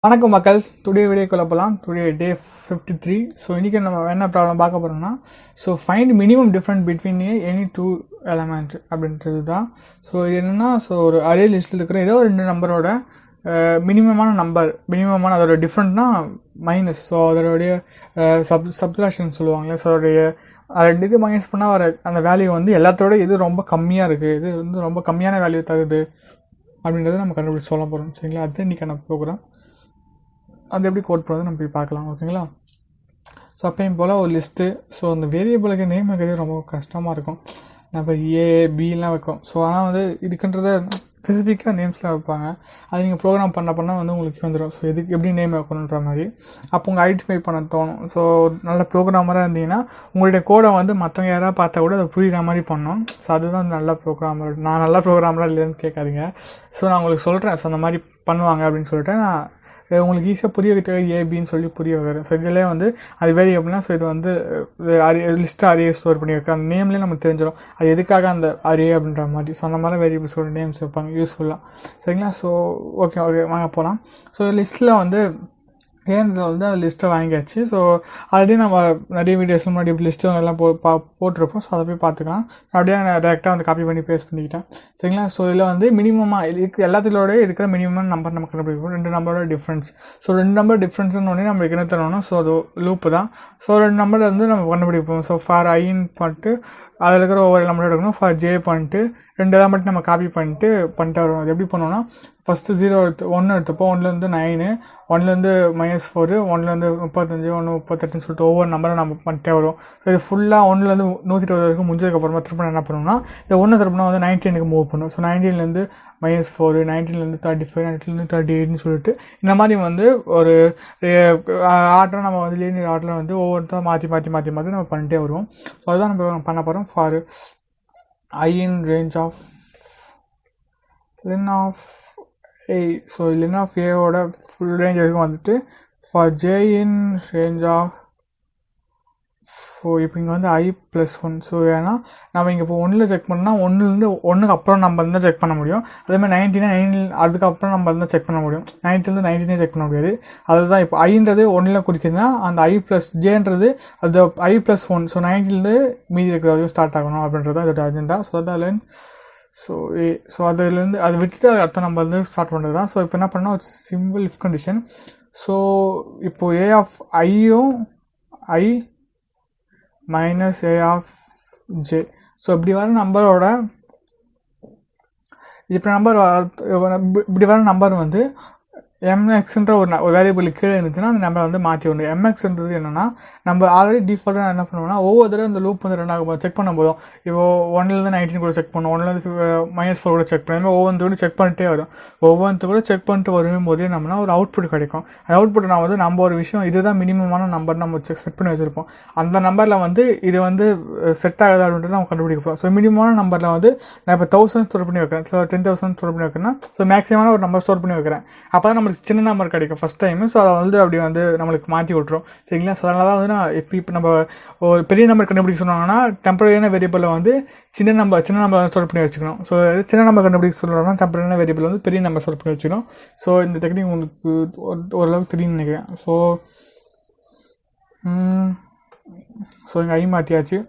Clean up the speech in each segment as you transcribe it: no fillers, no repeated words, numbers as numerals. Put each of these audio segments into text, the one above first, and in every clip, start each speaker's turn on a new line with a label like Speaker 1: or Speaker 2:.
Speaker 1: வணக்கம் மக்கள்ஸ். டுடே வீடியோக்குள்ள போகலாம். டுடே டே 53. ஸோ இன்றைக்கி நம்ம என்ன ப்ராப்ளம் பார்க்க போகிறோம்னா, so find minimum different between any two element அப்படின்றது தான். ஸோ இது என்னென்னா, ஸோ ஒரு அரே லிஸ்ட்டில் இருக்கிற ஏதோ ரெண்டு நம்பரோட மினிமமான அதோட டிஃப்ரெண்ட்னா மைனஸ். ஸோ அதோடைய சப்ட்ராக்ஷன் சொல்லுவாங்களே. ஸோ அதோடைய ரெண்டு இது மைனஸ் பண்ணால் வர அந்த வேல்யூ வந்து எல்லாத்தோட இது ரொம்ப கம்மியாக இருக்குது, இது வந்து ரொம்ப கம்மியான வேல்யூ தருது அப்படின்றத நம்ம கண்டுபிடிச்சி சொல்ல போகிறோம். சரிங்களா? அது இன்றைக்கி நான் ப்ரோக்ராம். அது எப்படி கோட் பண்ணுறது நம்ம போய் பார்க்கலாம். ஓகேங்களா? ஸோ அப்பயும் போல் ஒரு லிஸ்ட்டு. ஸோ அந்த வேரியபிளுக்கு நேம் வைக்கிறது ரொம்ப கஷ்டமாக இருக்கும். நம்ம ஏ பிலாம் வைக்கும். ஸோ ஆனால் வந்து இதுக்குன்றத ஸ்பெசிஃபிக்காக நேம்ஸ்லாம் வைப்பாங்க. அது நீங்கள் ப்ரோக்ராம் பண்ண வந்து உங்களுக்கு வந்துடும். ஸோ இதுக்கு எப்படி நேம் வைக்கணுன்ற மாதிரி அப்போ உங்கள் ஐடென்டிஃபை பண்ண தோணும். ஸோ நல்ல ப்ரோக்ராமராக இருந்தீங்கன்னா உங்களுடைய கோடை வந்து மற்றவங்க யாராவது பார்த்தா கூட அதை புரிகிற மாதிரி பண்ணணும். ஸோ அதுதான் நல்ல ப்ரோக்ராமர். நான் நல்ல ப்ரோக்ராமராக இல்லைன்னு கேட்காதீங்க. ஸோ நான் உங்களுக்கு சொல்கிறேன். ஸோ அந்த மாதிரி பண்ணுவாங்க அப்படின்னு சொல்லிட்டு நான் உங்களுக்கு ஈஸியாக புரிய வைக்கிறது ஏபின்னு சொல்லி புரிய வைக்கிறேன். ஸோ இதிலே வந்து அது வேரியபிள்னா, ஸோ இது வந்து லிஸ்ட்டு அரியை ஸ்டோர் பண்ணி வைக்க அந்த நேம்லேயே நமக்கு தெரிஞ்சிடும் அது எதுக்காக அந்த அரியே அப்படின்ற மாதிரி. ஸோ அந்த மாதிரி வேரியபிள்ஸோட நேம்ஸ் வைப்பாங்க யூஸ்ஃபுல்லாக. சரிங்களா? ஸோ ஓகே வாங்க போகலாம். ஸோ லிஸ்ட்டில் வந்து ஏன்றதை வந்து அந்த லிஸ்ட்டை வாங்கியாச்சு. ஸோ ஆல்ரெடி நம்ம நிறைய வீடியோஸ் முன்னாடி லிஸ்ட்டு எல்லாம் போட்டிருப்போம். ஸோ அதை போய் பார்த்துக்கலாம். அப்படியே நான் டேரெக்டாக வந்து காப்பி பண்ணி பேஸ்ட் பண்ணிக்கிட்டேன். சரிங்களா? ஸோ இதில் வந்து மினிமமாக எல்லாத்திலோட இருக்கிற மினிமம் நம்பர் நம்ம கண்டுபிடிப்போம். ரெண்டு நம்பரோட டிஃப்ரென்ஸ். ஸோ ரெண்டு நம்பர் டிஃப்ரென்ஸ்னு ஒன்றே நம்மளுக்கு என்ன தரணும்னா, ஸோ அது லூப்பு தான். ஸோ ரெண்டு நம்பர் வந்து நம்ம கண்டுபிடிப்போம். ஸோ ஃபார் ஐன்னு பண்ணிட்டு அதில் இருக்கிற ஒவ்வொரு எலமெண்ட் எடுக்கணும். ஃபார் ஜே பண்ணிட்டு ரெண்டு எலமெண்ட் நம்ம காப்பி பண்ணிட்டு வரும். அது எப்படி பண்ணோம்னா, ஃபஸ்ட்டு 0 1 எடுத்துப்போம். 1லேருந்து 9, 1லேருந்து -4, 1லேருந்து 35, 1 38 சொல்லிட்டு ஒவ்வொரு நம்பரை நம்ம பண்ணிட்டே வரும். ஸோ இது ஃபுல்லாக 1லேருந்து 120 வரைக்கும் முடிஞ்சதுக்கப்புறமா திரும்ப என்ன பண்ணணும்னா, இந்த 1 திருப்பினா வந்து 19க்கு மூவ் பண்ணும். ஸோ 19லேருந்து -4, 19லேருந்து 35, 19லேருந்து 38ன்னு சொல்லிட்டு இந்த மாதிரி வந்து ஒரு ஆர்டரை நம்ம வந்து லீனியர் ஆர்டரில் வந்து ஒவ்வொருத்தரும் மாற்றி நம்ம பண்ணிட்டே வருவோம். ஸோ அதுதான் நம்ம பண்ண போகிறோம். For I in range of len of a. So len of a ஓட ஃபுல் ரேஞ்ச் வரைக்கும் வந்துட்டு for j in range of. So இப்போ இங்கே வந்து i+1. ஸோ ஏன்னா நம்ம இங்கே இப்போ 1ல் செக் பண்ணால் 1லேருந்து 1க்கு அப்புறம் நம்ம இருந்தால் செக் பண்ண முடியும். அதேமாதிரி 9 அதுக்கப்புறம் நம்ம இருந்தால் செக் பண்ண முடியும். 9லேருந்து 19 செக் பண்ண முடியாது. அதுதான் இப்போ ஐன்றது 1ல் குறிக்குதுன்னா அந்த i+jன்றது அது i+1. ஸோ 19லேருந்து மீதி இருக்கிற வரைக்கும் ஸ்டார்ட் ஆகணும் அப்படின்றது தான் இதோட அஜெண்டா. ஸோ அதான் ஸோ அதுலேருந்து அதை விட்டுட்டு அடுத்த நம்ம வந்து ஸ்டார்ட் பண்ணுறது தான். ஸோ இப்போ என்ன பண்ணால் ஒரு சிம்பிள் இஃப் கண்டிஷன். ஸோ இப்போது a of i-யும் i minus a of j. So இப்படி வர நம்பரோட இப்படி வர நம்பர் வந்து mxன்ற ஒரு வேரியபிள் கீழே இருந்துச்சுன்னா அந்த நம்பரை வந்து மாற்றி விடணும். mxன்றது என்னென்னா, நம்ம ஆல்ரெடி டிஃபால்ட்டாக என்ன பண்ணுவோம்னா, ஒவ்வொரு தடவை இந்த லூப் வந்து ரெண்டாக செக் பண்ண போதும். இப்போ 1லேருந்து 19 கூட செக் பண்ணுவோம், 1லேருந்து -4 கூட செக் பண்ணுவோம். ஒவ்வொன்று செக் பண்ணிட்டே வரும். ஒவ்வொன்று கூட செக் பண்ணிட்டு வரும்போதே நம்மனா ஒரு அவுட்புட் கிடைக்கும். அந்த அவுட்புட் நான் வந்து நம்ம ஒரு விஷயம் இதுதான் மினிமமான நம்பர் நம்ம செட் பண்ணி வச்சுருப்போம். அந்த நம்பரில் வந்து இது வந்து செட் ஆகுது அப்படின்றது நம்ம கண்டுபிடிப்போம். ஸோ மினிமமான நம்பரில் வந்து நான் இப்போ 1000 ஸ்டோர் பண்ணி வைக்கிறேன். ஸோ 10,000 ஸ்டோர் பண்ணி வைக்கிறேன்னா, ஸோ மேக்ஸிமமான ஒரு நம்பர் ஸ்டோர் பண்ணி வைக்கிறேன். அப்போ தான் நம்மளுக்கு சின்ன நம்பர் கிடைக்கும் ஃபஸ்ட் டைம். ஸோ அதை வந்து அப்படி வந்து நம்மளுக்கு மாற்றி விட்டுரும். சரிங்களா? ஸோ அதனால தான் வந்து நான் இப்போ நம்ம ஒரு பெரிய நம்பர் கண்டுபிடிக்க சொன்னாங்கன்னா டெம்பரரியான வேரியபிளில் வந்து சின்ன நம்பர் ஸ்டோர் பண்ணி வச்சுக்கணும். ஸோ சின்ன நம்பர் கண்டுபிடிக்க சொல்கிறோம்னா டெம்பரரியான வேரியபிள் வந்து பெரிய நம்பர் ஸ்டோர் பண்ணி வச்சுக்கணும். ஸோ இந்த டெக்னிக் உங்களுக்கு ஓரளவுக்கு தெரியும்னு நினைக்கிறேன். ஸோ இங்கே ஐ மாற்றியாச்சு.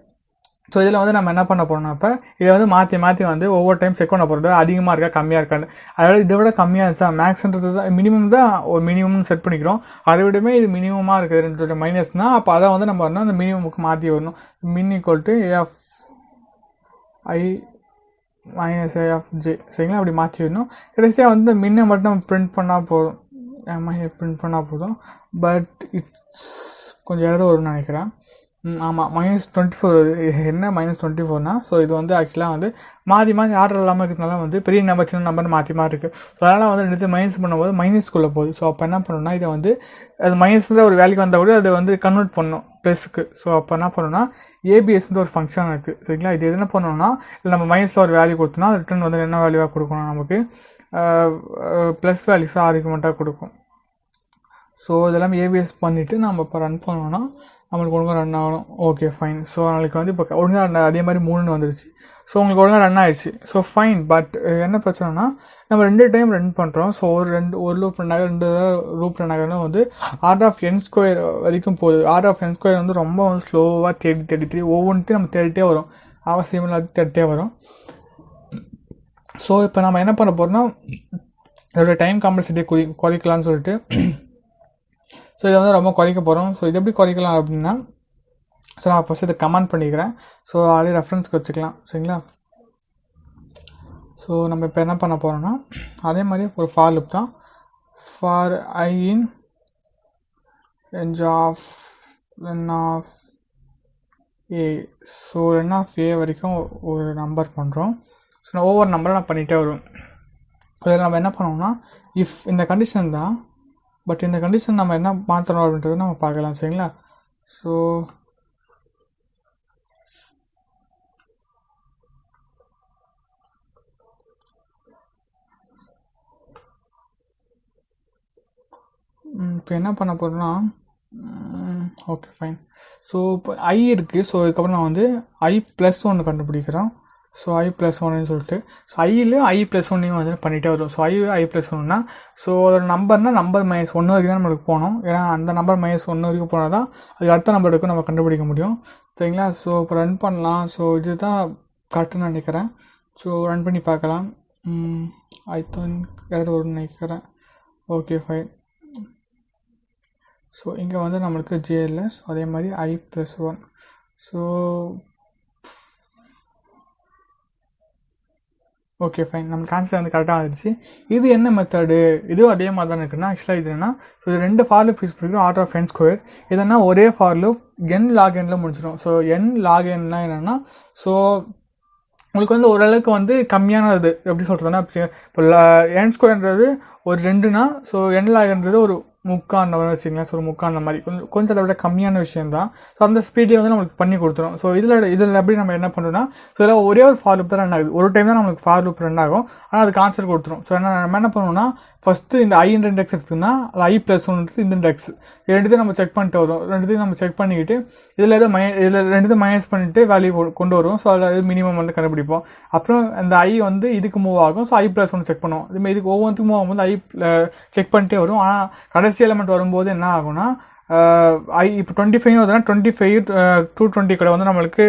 Speaker 1: ஸோ இதில் வந்து நம்ம என்ன பண்ண போகிறோம்னா, இப்போ இதை வந்து மாற்றி வந்து ஒவ்வொரு டைம் செக் பண்ண போகிறது அதிகமாக இருக்கா கம்மியாக இருக்கான்னு. அதாவது இதை விட கம்மியாக இருந்துச்சா மேக்ஸ்ன்றது தான் மினிமம் தான் ஒரு மினிமம்னு செட் பண்ணிக்கிறோம். அதை விடமே இது மினிமமாக இருக்குது ரெண்டு மைனஸ்னால், அப்போ அதை வந்து நம்ம வந்து அந்த மினிமமுக்கு மாற்றி வரணும். மின் equal to a of i minus a of j. சரிங்களா? அப்படி மாற்றி வரணும். கடைசியாக வந்து மின்னை மட்டும் நம்ம பிரிண்ட் பண்ணால் போதும். பட் இட்ஸ் கொஞ்சம் எரர் வரும்னு நினைக்கிறேன். ஆமாம், -24 என்ன -24னா, ஸோ இது வந்து ஆக்சுவலாக வந்து மாறி ஆர்டர் இல்லாமல் இருக்கிறதுனால வந்து பெரிய நம்பர் சின்ன நம்பர் மாற்றி இருக்குது. ஸோ அதனால் வந்து ரெண்டு மைனஸ் பண்ணும்போது மைனஸ்குள்ளே போகுது. ஸோ அப்போ என்ன பண்ணணும்னா, இதை வந்து அது மைனஸ்ன்ற ஒரு வேல்யூக்கு வந்தால் கூட அதை வந்து கன்வெர்ட் பண்ணணும் ப்ளஸ்க்கு. ஸோ அப்போ என்ன பண்ணணும்னா, ஏபிஎஸ்ன்ற ஒரு ஃபங்க்ஷன் இருக்குது. சரிங்களா? இது என்ன பண்ணணும்னா, இல்லை நம்ம மைனஸில் ஒரு வேல்யூ கொடுத்தோம்னா ரிட்டர்ன் வந்து என்ன வேல்யூவாக கொடுக்கணும், நமக்கு ப்ளஸ் வேல்யூஸாக ஆர்குமெண்ட்டாக கொடுக்கும். ஸோ இதெல்லாம் ஏபிஎஸ் பண்ணிவிட்டு நம்ம இப்போ ரன் பண்ணோன்னா நம்மளுக்கு ஒழுங்காக ரன் ஆகணும். Okay fine. ஸோ நாளைக்கு வந்து இப்போ ஒழுங்காக அதே மாதிரி 3 வந்துருச்சு. ஸோ உங்களுக்கு ஒழுங்காக ரன் ஆயிடுச்சு. So fine. பட் என்ன பிரச்சனைனா நம்ம 2 டைம் ரன் பண்ணுறோம். ஸோ ஒரு லூப் ரன் ஆக 2 லூப் ரன் ஆகனா வந்து R(n²) வரைக்கும் போகுது. R(n²) வந்து ரொம்ப வந்து ஸ்லோவாக தேடி ஒவ்வொன்றையும் நம்ம தேடிட்டே வரும். அவசியம் இல்லாத தேடிட்டே வரும். ஸோ இப்போ நம்ம என்ன பண்ண போகிறோம்னா இதோட டைம் காம்ப்ளெக்சிட்டியை குறைக்கலாம்னு சொல்லிட்டு ஸோ இதை வந்து ரொம்ப குறைக்க போகிறோம். ஸோ இது எப்படி குறைக்கலாம் அப்படின்னா ஸோ நான் ஃபஸ்ட் இதை கமெண்ட் பண்ணிக்கிறேன். ஸோ ஆல்ரெடி ரெஃபரன்ஸ்க்கு வச்சுக்கலாம். சரிங்களா? ஸோ நம்ம இப்போ என்ன பண்ண போகிறோம்னா அதே மாதிரி ஒரு ஃபார் லூப் தான். For I in range of len of a. So len of a வரைக்கும் ஒரு நம்பர் பண்ணுறோம். ஸோ நான் ஒவ்வொரு நம்பரை நான் பண்ணிகிட்டே வருவேன். அதில் நம்ம என்ன பண்ணுவோம்னா இஃப் இந்த கண்டிஷன் தான். பட் இந்த கண்டிஷன் நம்ம என்ன மாற்றணும் அப்படின்றத நம்ம பார்க்கலாம். சரிங்களா? ஸோ இப்போ என்ன பண்ண போகிறோம்னா ஓகே ஃபைன். ஸோ இப்போ I இருக்குது. ஸோ இதுக்கப்புறம் நான் வந்து I+1 கண்டுபிடிக்கிறோம். ஸோ I+1 சொல்லிட்டு ஸோ ஐலையும் I+1 வந்து பண்ணிகிட்டே வரும். ஸோ I+1னா ஸோ அதோட நம்பர்னால் நம்பர் -1 வரைக்கும் தான் நம்மளுக்கு போகணும். ஏன்னா அந்த நம்பர் -1 வரைக்கும் போனால் தான் அதுக்கு அடுத்த நம்பர் எடுக்கும் நம்ம கண்டுபிடிக்க முடியும். சரிங்களா? ஸோ இப்போ ரன் பண்ணலாம். ஸோ இது தான் கரெக்டுன்னு நினைக்கிறேன். ஸோ ரன் பண்ணி பார்க்கலாம். ஐ திங்க் எதாவது வரும்னு நினைக்கிறேன். Okay fine. ஸோ இங்கே வந்து நம்மளுக்கு JLS அதே மாதிரி I+1. So okay fine. நம்மளுக்கு ஆன்சர் வந்து கரெக்டாக வந்துடுச்சு. இது என்ன மெத்தடு? இதுவும் அதே மாதிரி தான் இருக்குன்னா ஆக்சுவலாக இது என்னன்னா ஸோ இது 2 ஃபார் லூப் யூஸ் பண்ணிக்கிறோம். R(n²) இதனா ஒரே for loop n log n முடிச்சிடும். ஸோ n log n என்னன்னா ஸோ உங்களுக்கு வந்து ஓரளவுக்கு வந்து கம்மியானது எப்படி சொல்கிறதுனா இப்போ n²ன்றது ஒரு 2னா ஸோ n log ஒரு 3/4 வச்சுக்கலாம். ஸோ ஒரு 3/4 மாதிரி கொஞ்சம் அதை விட கம்மியான விஷயம் தான். ஸோ அந்த ஸ்பீட்லேயே வந்து நம்மளுக்கு பண்ணி கொடுத்துரும். ஸோ இதில் எப்படி நம்ம என்ன பண்ணுறோம்னா ஸோ இதில் ஒரே ஒரு ஃபார் லூப் தான் ரன் ஆகுது. ஒரு டைம் தான் நம்மளுக்கு ஃபார் லூப் ரன் ஆகும். ஆனால் அதுக்கு ஆன்சர் கொடுத்துரும். ஸோ நம்ம என்ன பண்ணுவோம்னா ஃபஸ்ட்டு இந்த I இண்டெக்ஸ் எடுத்துன்னா அது I+1 இந்த இண்டெக்ஸ் ரெண்டுத்தையும் நம்ம செக் பண்ணிட்டு வரும். ரெண்டுத்தையும் நம்ம செக் பண்ணிக்கிட்டு இதில் இதில் ரெண்டுத்தையும் மைனஸ் பண்ணிட்டு வேல்யூ கொண்டு வரும். ஸோ அதில் மினிமம் வந்து கண்டுபிடிப்போம். அப்புறம் அந்த I வந்து இதுக்கு மூவ் ஆகும். ஸோ I+1 செக் பண்ணுவோம். இதுமாதிரி இதுக்கு ஒவ்வொன்றுக்கும் மூவ் ஆகும்போது I செக் பண்ணிட்டே வரும். ஆனால் கடைசி எலிமெண்ட் வரும்போது என்ன ஆகும்னா இப்போ 25 வருதுன்னா 25 220 கூட வந்து நம்மளுக்கு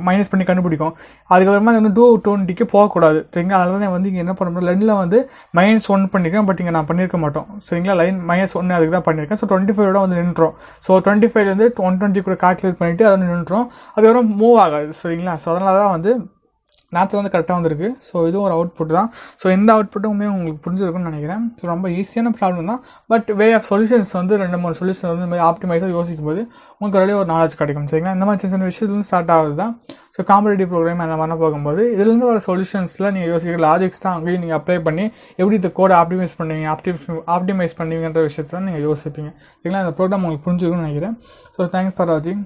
Speaker 1: மைனஸ் பண்ணி கண்டுபிடிக்கும். அதுக்கப்புறமா வந்து 220க்கு போகக்கூடாது. சரிங்களா? அதனால தான் வந்து இங்கே என்ன பண்ண லைனில் வந்து -1 பண்ணியிருக்கேன். பட் இங்கே நான் பண்ணியிருக்க மாட்டோம். சரிங்களா? லைன் -1 அதுக்கு தான் பண்ணியிருக்கேன். ஸோ 25 வந்து நின்றுடும். ஸோ 25 வந்து 120 கூட கால்குலேட் பண்ணிவிட்டு அதை நின்றுடும். அதுக்கப்புறம் மூவ் ஆகாது. சரிங்களா? ஸோ அதனால தான் வந்து மேட்ச் வந்து கரெக்டாக வந்திருக்கு. ஸோ இதுவும் ஒரு அவுட்புட் தான். ஸோ இந்த அவுட்புட்டுமே உங்களுக்கு புரிஞ்சிருக்குன்னு நினைக்கிறேன். ஸோ ரொம்ப ஈஸியான ப்ராப்ளம் தான். பட் வே ஆஃப் சொல்யூஷன்ஸ் வந்து 2-3 சொல்யூஷன் வந்து இந்த மாதிரி ஆப்டிமைஸாக யோசிக்கும் போது உங்களுக்கு ஒரு நாலேஜ் கிடைக்கும். சரிங்களா? இந்த மாதிரி சின்ன விஷயத்துலேருந்து ஸ்டார்ட் ஆகுது தான். ஸோ காம்படிட்டிவ் ப்ரோக்ராம் அந்த மாதிரி போகும்போது இதுலேருந்து வர சொல்யூஷன்ஸில் நீங்கள் யோசிக்கிற லாஜிக்ஸ் தான் அங்கேயும் நீங்கள் அப்ளை பண்ணி எப்படி இந்த கோடை ஆப்டிமைஸ் பண்ணுவீங்கன்ற விஷயத்தில் நீங்கள் யோசிப்பீங்க. சரிங்களா? இந்த ப்ரோக்ராம் உங்களுக்கு புரிஞ்சிருக்குன்னு நினைக்கிறேன். ஸோ தேங்க்ஸ் ஃபார் வாட்சிங்.